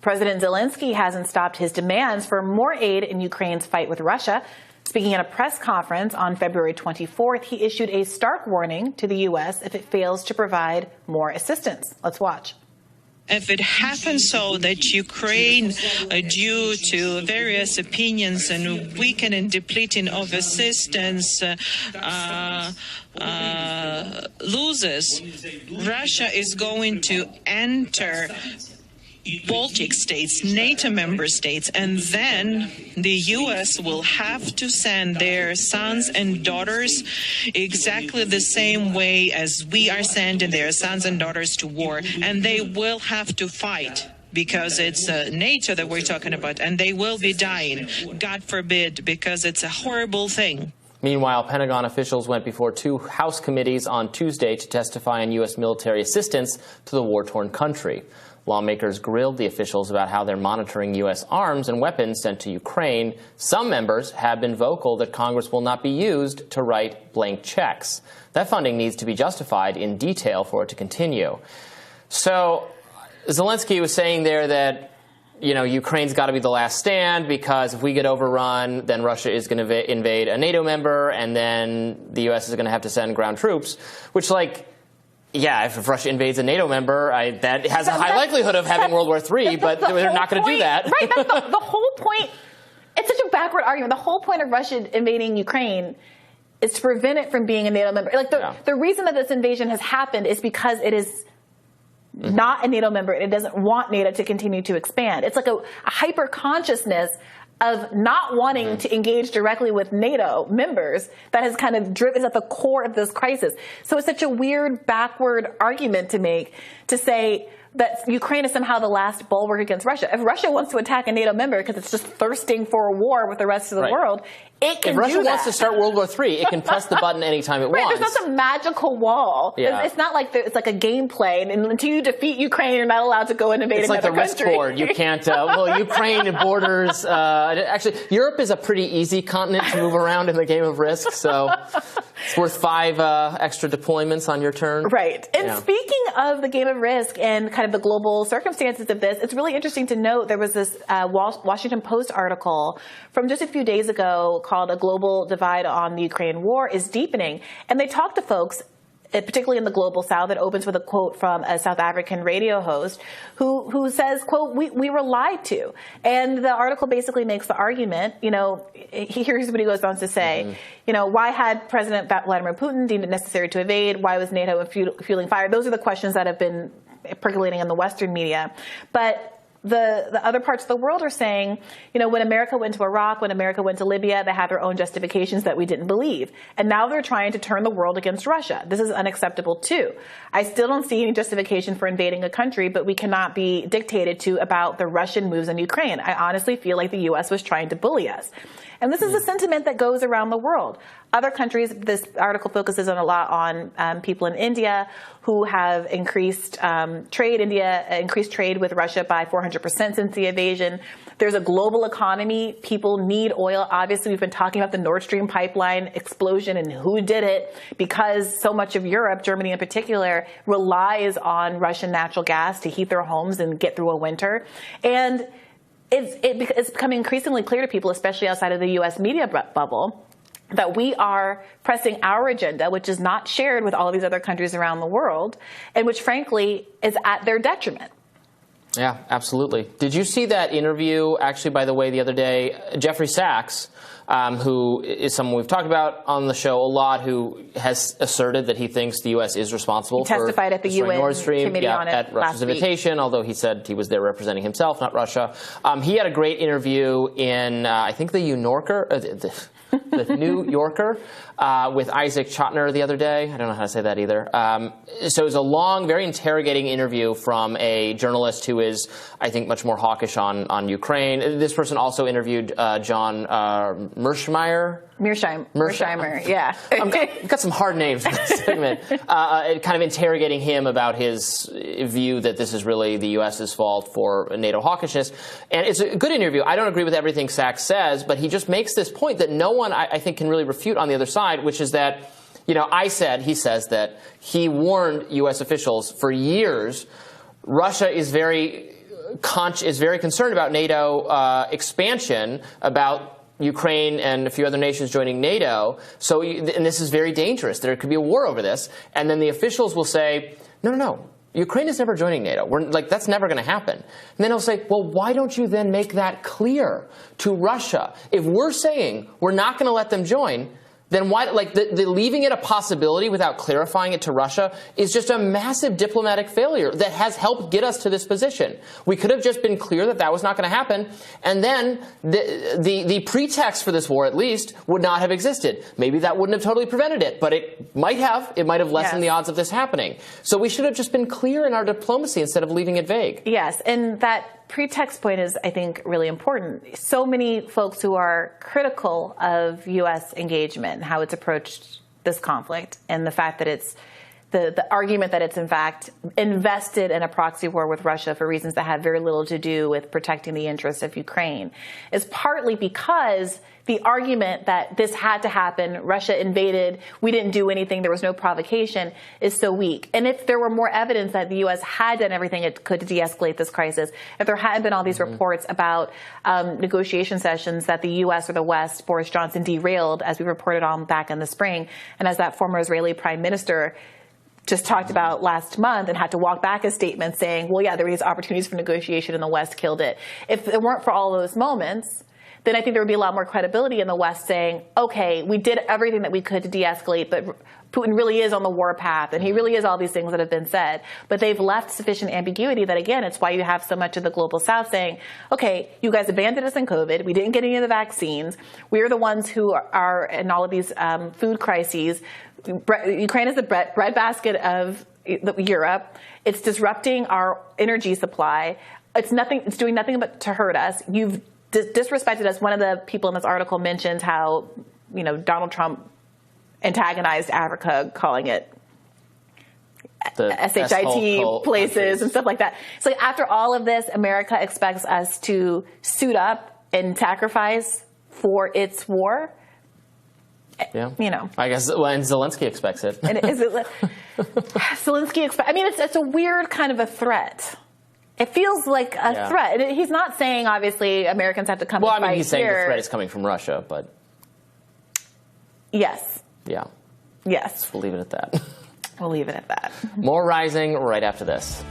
President Zelensky hasn't stopped his demands for more aid in Ukraine's fight with Russia. Speaking at a press conference on February 24th, he issued a stark warning to the U.S. if it fails to provide more assistance. Let's watch. If it happens so that Ukraine, due to various opinions and weakening and depleting of assistance, loses, Russia is going to enter Baltic states, NATO member states, and then the U.S. will have to send their sons and daughters exactly the same way as we are sending their sons and daughters to war, and they will have to fight because it's NATO that we're talking about, and they will be dying, God forbid, because it's a horrible thing. Meanwhile, Pentagon officials went before two House committees on Tuesday to testify on U.S. military assistance to the war-torn country. Lawmakers grilled the officials about how they're monitoring U.S. arms and weapons sent to Ukraine. Some members have been vocal that Congress will not be used to write blank checks. That funding needs to be justified in detail for it to continue. So Zelensky was saying there that, you know, Ukraine's got to be the last stand because if we get overrun, then Russia is going to invade a NATO member, and then the U.S. is going to have to send ground troops, which, like, yeah, if Russia invades a NATO member, that has a high likelihood of having World War III, but they're not going to do that. Right, that's the whole point. It's such a backward argument. The whole point of Russia invading Ukraine is to prevent it from being a NATO member. Like the reason that this invasion has happened is because it is not a NATO member and it doesn't want NATO to continue to expand. It's like a hyper-consciousness of not wanting to engage directly with NATO members that has kind of driven, is at the core of this crisis. So it's such a weird, backward argument to make, to say that Ukraine is somehow the last bulwark against Russia. If Russia wants to attack a NATO member because it's just thirsting for a war with the rest of the world, it can do that. If Russia wants to start World War III, it can press the button anytime it wants. There's not some magical wall. Yeah. It's not like it's like a gameplay, and until you defeat Ukraine, you're not allowed to go and invade another country. It's like the risk board. You can't, well, Ukraine borders, actually, Europe is a pretty easy continent to move around in the game of Risk, so it's worth 5 extra deployments on your turn. Right. And speaking of the game of Risk and kind of the global circumstances of this, it's really interesting to note there was this Washington Post article from just a few days ago called "A Global Divide on the Ukraine War is Deepening." And they talked to folks, particularly in the global south. It opens with a quote from a South African radio host who says, quote, we were lied to. And the article basically makes the argument, you know, here's what he goes on to say, you know, why had President Vladimir Putin deemed it necessary to invade? Why was NATO fueling fire? Those are the questions that have been percolating in the Western media. But the other parts of the world are saying, you know, when America went to Iraq, when America went to Libya, they had their own justifications that we didn't believe. And now they're trying to turn the world against Russia. This is unacceptable, too. I still don't see any justification for invading a country, but we cannot be dictated to about the Russian moves in Ukraine. I honestly feel like the U.S. was trying to bully us. And this is a sentiment that goes around the world. Other countries, this article focuses on a lot on people in India who have increased trade. India increased trade with Russia by 400% since the invasion. There's a global economy. People need oil. Obviously, we've been talking about the Nord Stream pipeline explosion and who did it, because so much of Europe, Germany in particular, relies on Russian natural gas to heat their homes and get through a winter. And it's becoming increasingly clear to people, especially outside of the U.S. media bubble, that we are pressing our agenda, which is not shared with all of these other countries around the world, and which, frankly, is at their detriment. Yeah, absolutely. Did you see that interview, actually, by the way, the other day? Jeffrey Sachs, who is someone we've talked about on the show a lot, who has asserted that he thinks the U.S. is responsible for testified at the UN Nord Stream, committee on it at Russia's invitation, although he said he was there representing himself, not Russia. He had a great interview in, I think, the the New Yorker, with Isaac Chotiner the other day. I don't know how to say that either. So it was a long, very interrogating interview from a journalist who is, I think, much more hawkish on Ukraine. This person also interviewed John Mearsheimer, yeah. I've got some hard names in this segment. Kind of interrogating him about his view that this is really the U.S.'s fault for NATO hawkishness. And it's a good interview. I don't agree with everything Sachs says, but he just makes this point that no one, I think, can really refute on the other side, which is that, you know, he says that he warned U.S. officials for years, Russia is very is very concerned about NATO expansion, about Ukraine and a few other nations joining NATO. So, and this is very dangerous. There could be a war over this. And then the officials will say, no. Ukraine is never joining NATO. That's never going to happen. And then he'll say, well, why don't you then make that clear to Russia? If we're saying we're not going to let them join, then why, the leaving it a possibility without clarifying it to Russia is just a massive diplomatic failure that has helped get us to this position. We could have just been clear that that was not going to happen, and then the pretext for this war, at least, would not have existed. Maybe that wouldn't have totally prevented it, but it might have. It might have lessened the odds of this happening. So we should have just been clear in our diplomacy instead of leaving it vague. Yes, and that pretext point is, I think, really important. So many folks who are critical of U.S. engagement and how it's approached this conflict, and the fact that it's the argument that it's in fact invested in a proxy war with Russia for reasons that have very little to do with protecting the interests of Ukraine, is partly because the argument that this had to happen, Russia invaded, we didn't do anything, there was no provocation, is so weak. And if there were more evidence that the U.S. had done everything it could to de-escalate this crisis, if there hadn't been all these reports about negotiation sessions that the U.S. or the West, Boris Johnson, derailed, as we reported on back in the spring, and as that former Israeli prime minister just talked about last month and had to walk back a statement saying, well, yeah, there were these opportunities for negotiation and the West killed it. If it weren't for all those moments, then I think there would be a lot more credibility in the West saying, okay, we did everything that we could to de-escalate, but Putin really is on the war path, and he really is all these things that have been said. But they've left sufficient ambiguity that, again, it's why you have so much of the global South saying, okay, you guys abandoned us in COVID. We didn't get any of the vaccines. We are the ones who are in all of these food crises. Ukraine is the breadbasket of Europe. It's disrupting our energy supply. It's doing nothing but to hurt us. You've disrespected us. One of the people in this article mentioned how, Donald Trump antagonized Africa, calling it the SHIT places and stuff like that. So after all of this, America expects us to suit up and sacrifice for its war. Yeah. I guess when Zelensky expects it. And Zelensky expects, it's a weird kind of a threat. It feels like a threat. He's not saying, obviously, Americans have to come and fight here. Well, he's saying the threat is coming from Russia, but... Yes. Yeah. Yes. We'll leave it at that. We'll leave it at that. More Rising right after this.